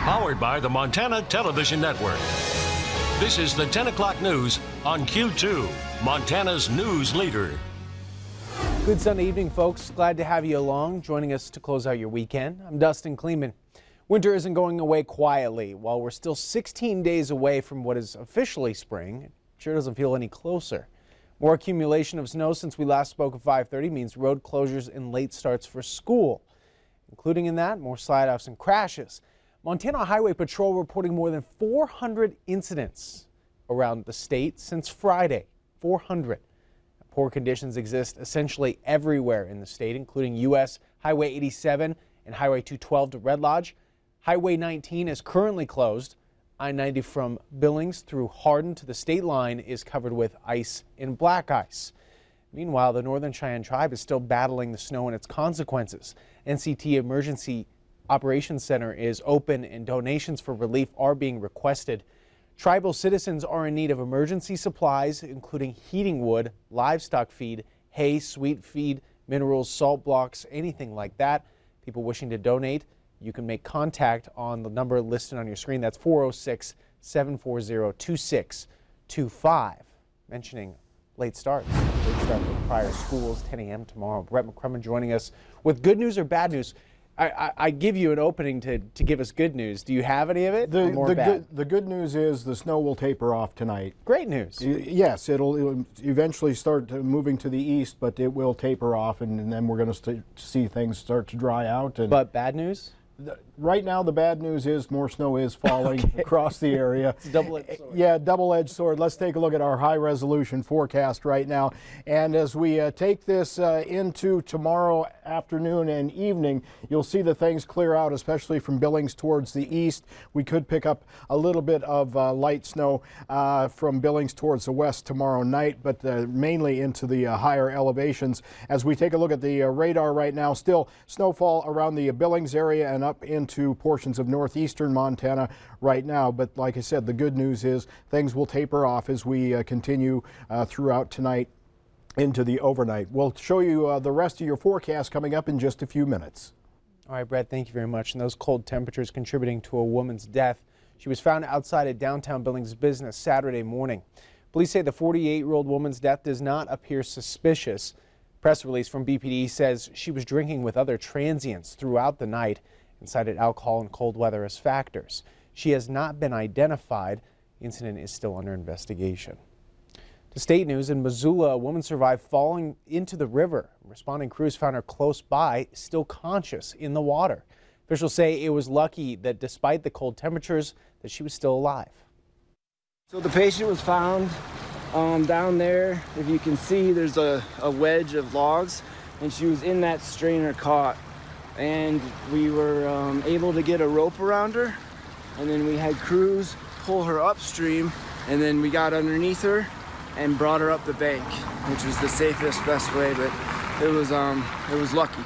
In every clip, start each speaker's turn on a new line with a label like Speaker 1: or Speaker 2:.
Speaker 1: Powered by the Montana Television Network. This is the 10 o'clock news on Q2, Montana's news leader.
Speaker 2: Good Sunday evening, folks. Glad to have you along, joining us to close out your weekend. I'm Dustin Klemann. Winter isn't going away quietly. While we're still 16 days away from what is officially spring, it sure doesn't feel any closer. More accumulation of snow since we last spoke at 5:30 means road closures and late starts for school. Including in that, more slide-offs and crashes. Montana Highway Patrol reporting more than 400 incidents around the state since Friday. 400. Poor conditions exist essentially everywhere in the state, including U.S. Highway 87 and Highway 212 to Red Lodge. Highway 19 is currently closed. I-90 from Billings through Hardin to the state line is covered with ice and black ice. Meanwhile, the Northern Cheyenne Tribe is still battling the snow and its consequences. NCT Emergency Operations Center is open and donations for relief are being requested. Tribal citizens are in need of emergency supplies, including heating wood, livestock feed, hay, sweet feed, minerals, salt blocks, anything like that. People wishing to donate, you can make contact on the number listed on your screen. That's 406-740-2625. Mentioning late starts. Late start for prior schools, 10 a.m. tomorrow. Brett McCrummen joining us with good news or bad news. I give you an opening to give us good news. Do you have any of it?
Speaker 3: The good news is the snow will taper off tonight.
Speaker 2: Great news.
Speaker 3: Yes, it'll eventually start moving to the east, but it will taper off, and then we're going to see things start to dry out.
Speaker 2: But bad news?
Speaker 3: Right now, the bad news is more snow is falling across the area.
Speaker 2: It's a double-edged sword.
Speaker 3: Yeah, double-edged sword. Let's take a look at our high-resolution forecast right now. And as we take this into tomorrow afternoon and evening, you'll see that things clear out, especially from Billings towards the east. We could pick up a little bit of light snow from Billings towards the west tomorrow night, but mainly into the higher elevations. As we take a look at the radar right now, still snowfall around the Billings area and up into portions of northeastern Montana right now. But like I said, the good news is things will taper off as we continue throughout tonight into the overnight. We'll show you the rest of your forecast coming up in just a few minutes.
Speaker 2: All right, Brett, thank you very much. And those cold temperatures contributing to a woman's death. She was found outside a downtown Billings business Saturday morning. Police say the 48-year-old woman's death does not appear suspicious. Press release from BPD says she was drinking with other transients throughout the night and cited alcohol and cold weather as factors. She has not been identified. The incident is still under investigation. To state news, in Missoula, a woman survived falling into the river. Responding crews found her close by, still conscious in the water. Officials say it was lucky that despite the cold temperatures, that she was still alive.
Speaker 4: So the patient was found down there. If you can see, there's a wedge of logs, and she was in that strainer caught. And we were able to get a rope around her, and then we had crews pull her upstream, and then we got underneath her and brought her up the bank, which was the safest, best way, but it was lucky.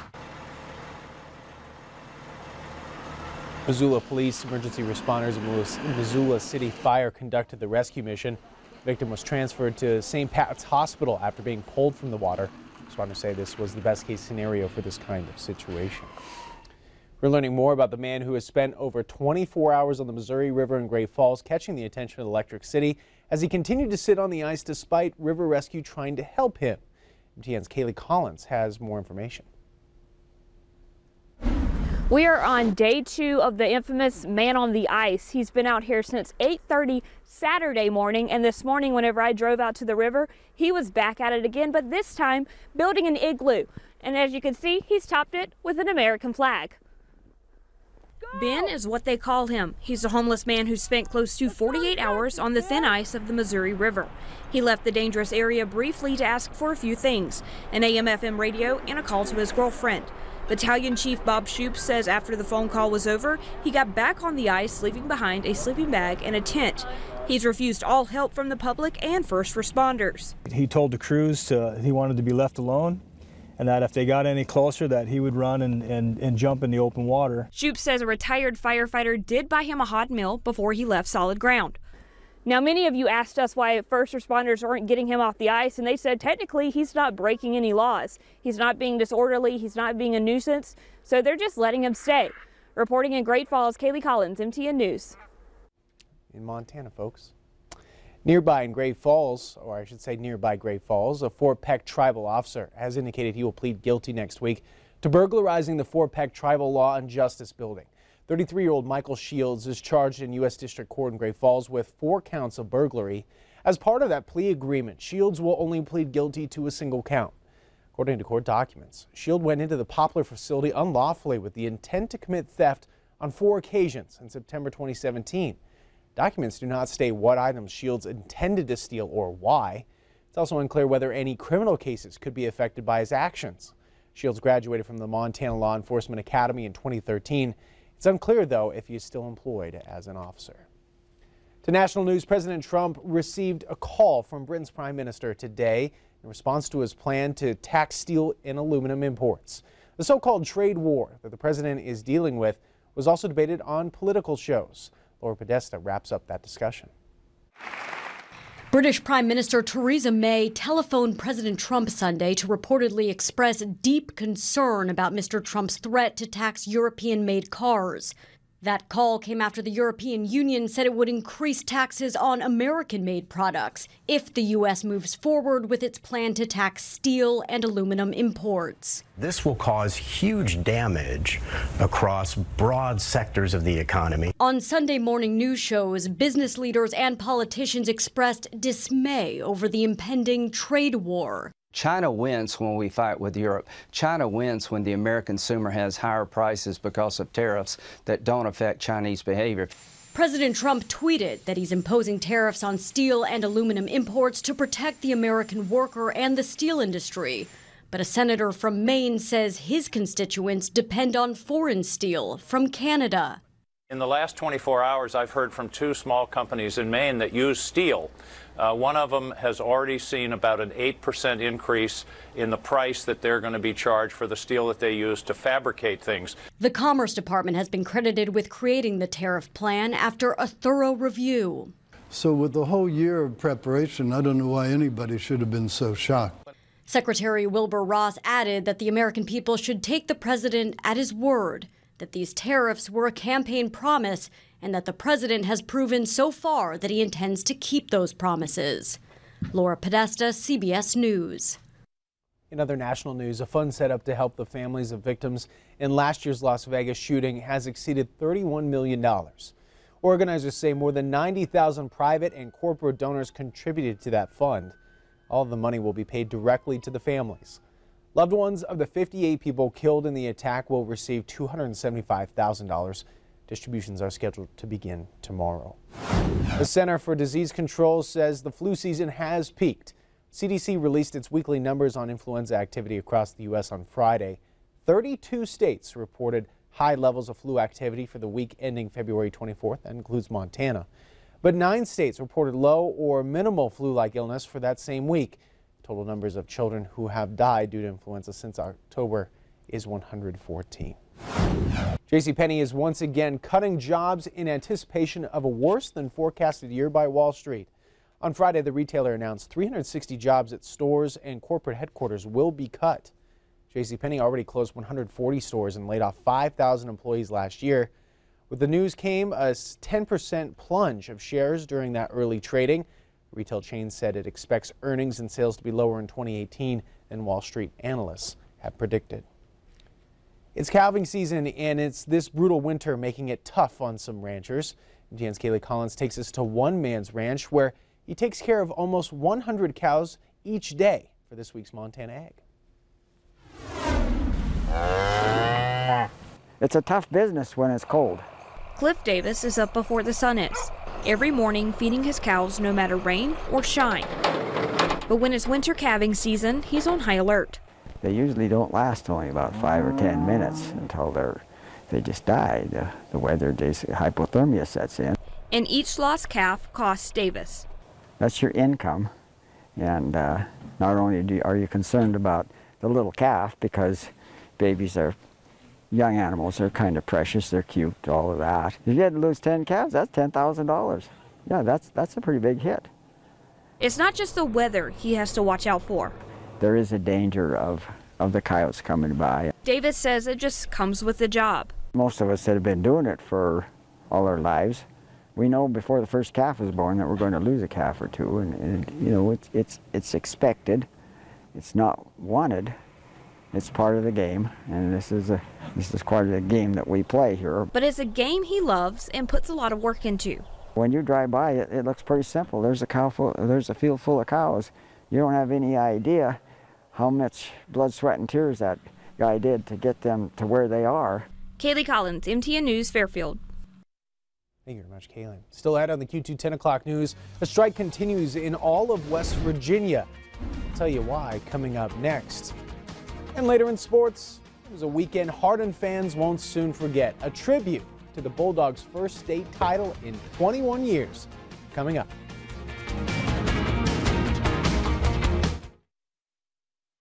Speaker 2: Missoula police, emergency responders, and Missoula City Fire conducted the rescue mission. The victim was transferred to St. Pat's Hospital after being pulled from the water. Responders say this was the best case scenario for this kind of situation. We're learning more about the man who has spent over 24 hours on the Missouri River in Great Falls, catching the attention of Electric City as he continued to sit on the ice despite River Rescue trying to help him. MTN's Kaylee Collins has more information.
Speaker 5: We are on day 2 of the infamous man on the ice. He's been out here since 8:30 Saturday morning, and this morning whenever I drove out to the river, he was back at it again, but this time building an igloo. And as you can see, he's topped it with an American flag. Ben is what they call him. He's a homeless man who spent close to 48 hours on the thin ice of the Missouri River. He left the dangerous area briefly to ask for a few things, an AM/FM radio and a call to his girlfriend. Battalion Chief Bob Shoup says after the phone call was over, he got back on the ice, leaving behind a sleeping bag and a tent. He's refused all help from the public and first responders.
Speaker 6: He told the crews he wanted to be left alone, and that if they got any closer that he would run and jump in the open water.
Speaker 5: Shoup says a retired firefighter did buy him a hot meal before he left solid ground. Now, many of you asked us why first responders aren't getting him off the ice, and they said technically he's not breaking any laws. He's not being disorderly, he's not being a nuisance, so they're just letting him stay. Reporting in Great Falls, Kaylee Collins, MTN News.
Speaker 2: In Montana, folks. Nearby in Great Falls, or I should say nearby Great Falls, a Fort Peck tribal officer has indicated he will plead guilty next week to burglarizing the Fort Peck Tribal Law and Justice Building. 33-year-old Michael Shields is charged in U.S. District Court in Great Falls with 4 counts of burglary. As part of that plea agreement, Shields will only plead guilty to a single count. According to court documents, Shields went into the Poplar facility unlawfully with the intent to commit theft on 4 occasions in September 2017. Documents do not state what items Shields intended to steal or why. It's also unclear whether any criminal cases could be affected by his actions. Shields graduated from the Montana Law Enforcement Academy in 2013. It's unclear, though, if he is still employed as an officer. To national news, President Trump received a call from Britain's Prime Minister today in response to his plan to tax steel and aluminum imports. The so-called trade war that the president is dealing with was also debated on political shows. Laura Podesta wraps up that discussion.
Speaker 7: British Prime Minister Theresa May telephoned President Trump Sunday to reportedly express deep concern about Mr. Trump's threat to tax European-made cars. That call came after the European Union said it would increase taxes on American-made products if the U.S. moves forward with its plan to tax steel and aluminum imports.
Speaker 8: This will cause huge damage across broad sectors of the economy.
Speaker 7: On Sunday morning news shows, business leaders and politicians expressed dismay over the impending trade war.
Speaker 9: China wins when we fight with Europe. China wins when the American consumer has higher prices because of tariffs that don't affect Chinese behavior.
Speaker 7: President Trump tweeted that he's imposing tariffs on steel and aluminum imports to protect the American worker and the steel industry. But a senator from Maine says his constituents depend on foreign steel from Canada.
Speaker 10: In the last 24 hours, I've heard from 2 small companies in Maine that use steel. One of them has already seen about an 8% increase in the price that they're going to be charged for the steel that they use to fabricate things.
Speaker 7: The Commerce Department has been credited with creating the tariff plan after a thorough review.
Speaker 11: So with the whole year of preparation, I don't know why anybody should have been so shocked.
Speaker 7: Secretary Wilbur Ross added that the American people should take the president at his word, that these tariffs were a campaign promise and that the president has proven so far that he intends to keep those promises. Laura Podesta, CBS News.
Speaker 2: In other national news, a fund set up to help the families of victims in last year's Las Vegas shooting has exceeded $31 million. Organizers say more than 90,000 private and corporate donors contributed to that fund. All of the money will be paid directly to the families. Loved ones of the 58 people killed in the attack will receive $275,000. Distributions are scheduled to begin tomorrow. The Center for Disease Control says the flu season has peaked. CDC released its weekly numbers on influenza activity across the U.S. on Friday. 32 states reported high levels of flu activity for the week ending February 24th. That includes Montana. But 9 states reported low or minimal flu-like illness for that same week. Total numbers of children who have died due to influenza since October is 114. JCPenney is once again cutting jobs in anticipation of a worse than forecasted year by Wall Street. On Friday, the retailer announced 360 jobs at stores and corporate headquarters will be cut. JCPenney already closed 140 stores and laid off 5,000 employees last year. With the news came a 10% plunge of shares during that early trading. The retail chain said it expects earnings and sales to be lower in 2018 than Wall Street analysts have predicted. It's calving season, and it's this brutal winter making it tough on some ranchers. MTN's Kaylee Collins takes us to one man's ranch where he takes care of almost 100 cows each day for this week's Montana Ag.
Speaker 12: It's a tough business when it's cold.
Speaker 5: Cliff Davis is up before the sun is, every morning feeding his cows no matter rain or shine. But when it's winter calving season, he's on high alert.
Speaker 12: They usually don't last only about 5 or 10 minutes until they just die. The weather, hypothermia sets in.
Speaker 5: And each lost calf costs Davis.
Speaker 12: That's your income. And not only are you concerned about the little calf, because babies are young animals, they're kind of precious, they're cute, all of that. If you had to lose 10 calves, that's $10,000. Yeah, that's a pretty big hit.
Speaker 5: It's not just the weather he has to watch out for.
Speaker 12: There is a danger of the coyotes coming by.
Speaker 5: Davis says it just comes with the job.
Speaker 12: Most of us that have been doing it for all our lives, we know before the first calf is born that we're going to lose a calf or two, and you know, it's expected. It's not wanted. It's part of the game, and this is part of the game that we play here.
Speaker 5: But it's a game he loves and puts a lot of work into.
Speaker 12: When you drive by it, it looks pretty simple. There's a field full of cows. You don't have any idea how much blood, sweat, and tears that guy did to get them to where they are.
Speaker 5: Kaylee Collins, MTN News, Fairfield.
Speaker 2: Thank you very much, Kaylin. Still ahead on the Q2 10 o'clock news, a strike continues in all of West Virginia. I'll tell you why coming up next. And later in sports, it was a weekend Hardin fans won't soon forget. A tribute to the Bulldogs' first state title in 21 years. Coming up.